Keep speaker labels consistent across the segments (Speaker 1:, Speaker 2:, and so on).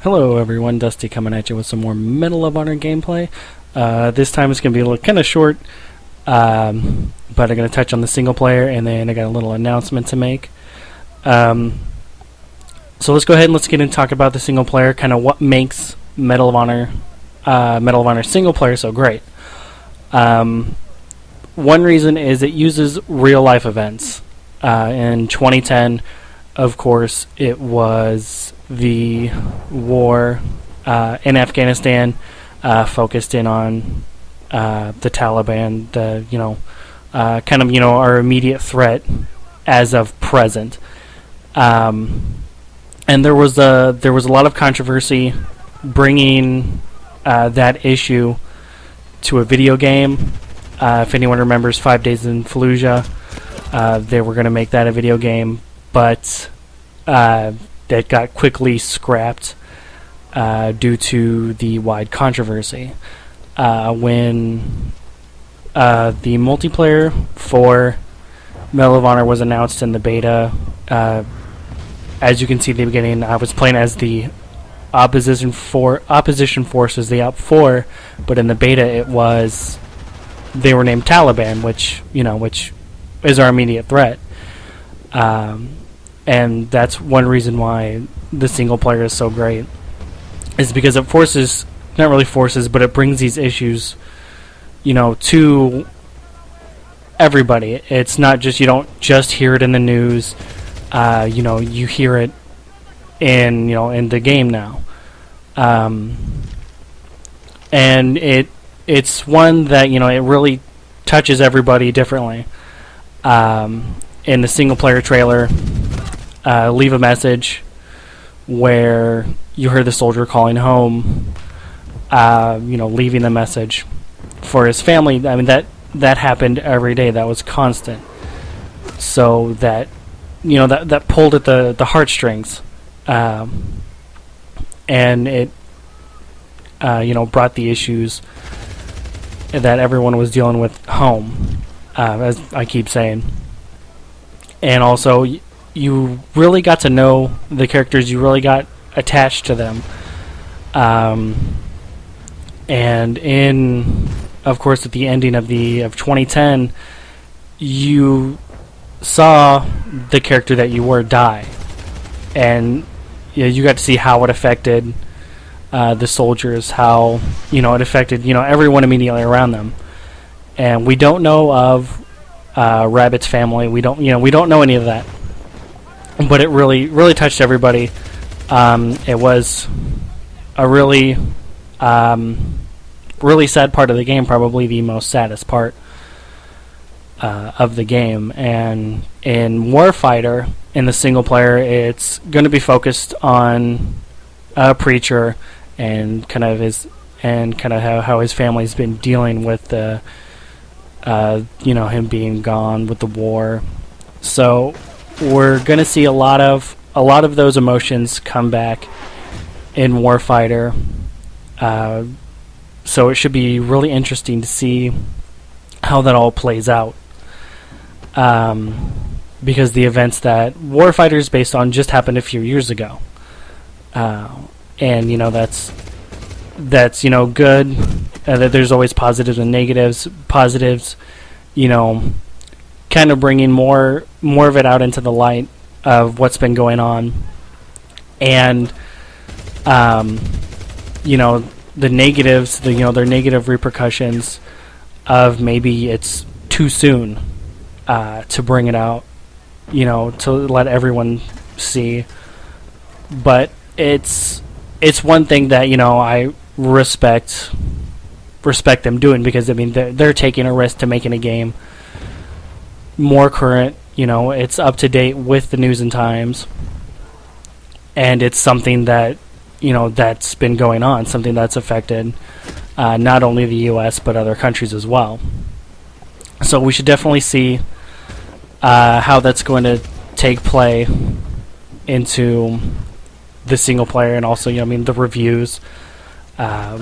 Speaker 1: Hello everyone, Dusty coming at you with some more Medal of Honor gameplay. This time it's going to be a little kind of short, but I'm going to touch on the single player and then I got a little announcement to make. So let's go ahead and let's get into talk about the single player, kind of what makes Medal of Honor single player so great. One reason is it uses real life events. In 2010, of course, it was the war in Afghanistan, focused in on the Taliban, our immediate threat as of present. And there was a lot of controversy bringing that issue to a video game. If anyone remembers 5 Days in Fallujah, they were going to make that a video game, but that got quickly scrapped due to the wide controversy. When the multiplayer for Medal of Honor was announced in the beta, as you can see at the beginning, I was playing as the opposition forces, the OP4, but in the beta they were named Taliban, which is our immediate threat. And that's one reason why the single player is so great, is because it but it brings these issues, to everybody. It's not just, you don't just hear it in the news, you hear it in the game now. And it's one that, it really touches everybody differently. In the single player trailer, leave a message where you heard the soldier calling home, leaving the message for his family. I mean, that happened every day. That was constant. So that, that pulled at the heartstrings. And it, brought the issues that everyone was dealing with home, as I keep saying. And also, you really got to know the characters. You really got attached to them. And of course, at the ending of 2010, you saw the character that you were die, and you got to see how it affected the soldiers, how it affected everyone immediately around them. And we don't know of Rabbit's family. We don't know any of that. But it really touched everybody. It was a really sad part of the game, probably the most saddest part of the game. And in Warfighter, in the single player, it's going to be focused on a preacher and kind of how his family's been dealing with the him being gone with the war. So we're going to see a lot of those emotions come back in Warfighter. So it should be really interesting to see how that all plays out. Because the events that Warfighter is based on just happened a few years ago. And that's good. That there's always positives and negatives. Positives, kind of bringing more of it out into the light of what's been going on, and the negatives, their negative repercussions of maybe it's too soon to bring it out, to let everyone see. But it's one thing that I respect them doing, because they're taking a risk to making a game more current. It's up to date with the news and times, and it's something that that's been going on, something that's affected not only the US but other countries as well. So we should definitely see how that's going to take play into the single player, and also the reviews,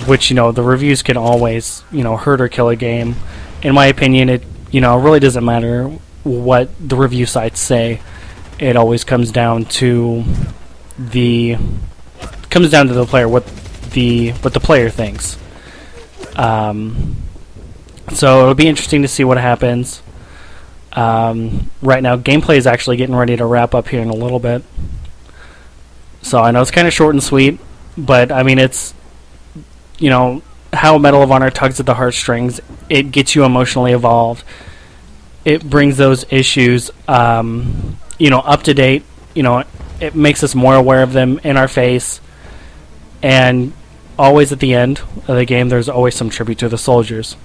Speaker 1: which the reviews can always hurt or kill a game. In my opinion, it really doesn't matter what the review sites say. It always comes down to the comes down to the player, what the player thinks. So it'll be interesting to see what happens. Right now, gameplay is actually getting ready to wrap up here in a little bit. So I know it's kind of short and sweet, but I mean, it's, you know, how Medal of Honor tugs at the heartstrings. It gets you emotionally involved. It brings those issues, you know, up to date. You know, it makes us more aware of them in our face. And always at the end of the game, there's always some tribute to the soldiers.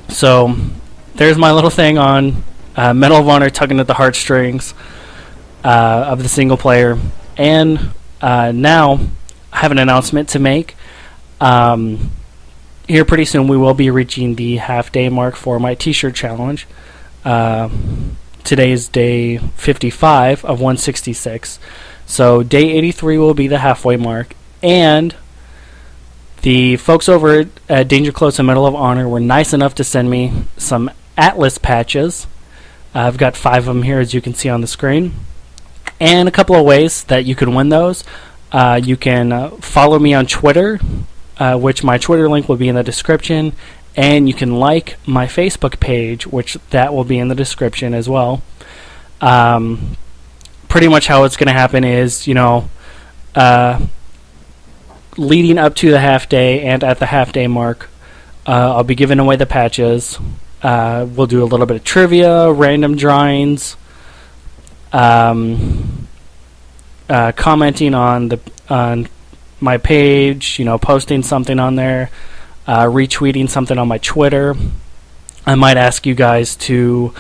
Speaker 1: So there's my little thing on Medal of Honor tugging at the heartstrings of the single player. And now I have an announcement to make. Here pretty soon we will be reaching the half-day mark for my t-shirt challenge. Today is day 55 of 166. So day 83 will be the halfway mark. And the folks over at Danger Close and Medal of Honor were nice enough to send me some Atlas patches. I've got 5 of them here, as you can see on the screen. And a couple of ways that you can win those. You can follow me on Twitter, which my Twitter link will be in the description. And you can like my Facebook page, which that will be in the description as well. Pretty much how it's going to happen is, you know, leading up to the half day and at the half day mark, I'll be giving away the patches. We'll do a little bit of trivia, random drawings, commenting on my page, you know, posting something on there, retweeting something on my Twitter. I might ask you guys to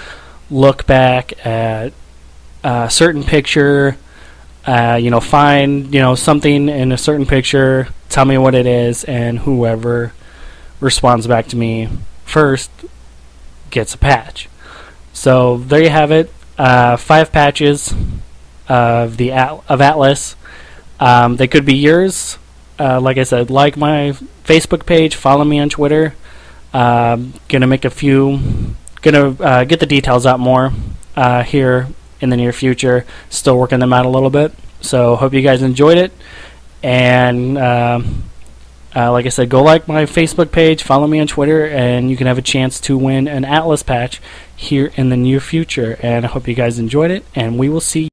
Speaker 1: look back at a certain picture, you know, find, you know, something in a certain picture, tell me what it is, and whoever responds back to me first gets a patch. So there you have it. 5 patches of Atlas. They could be yours. Like I said, like my Facebook page, follow me on Twitter. Gonna make a few. Gonna get the details out more here in the near future. Still working them out a little bit. So hope you guys enjoyed it. And like I said, go like my Facebook page, follow me on Twitter, and you can have a chance to win an Atlas patch here in the near future. And I hope you guys enjoyed it, and we will see you.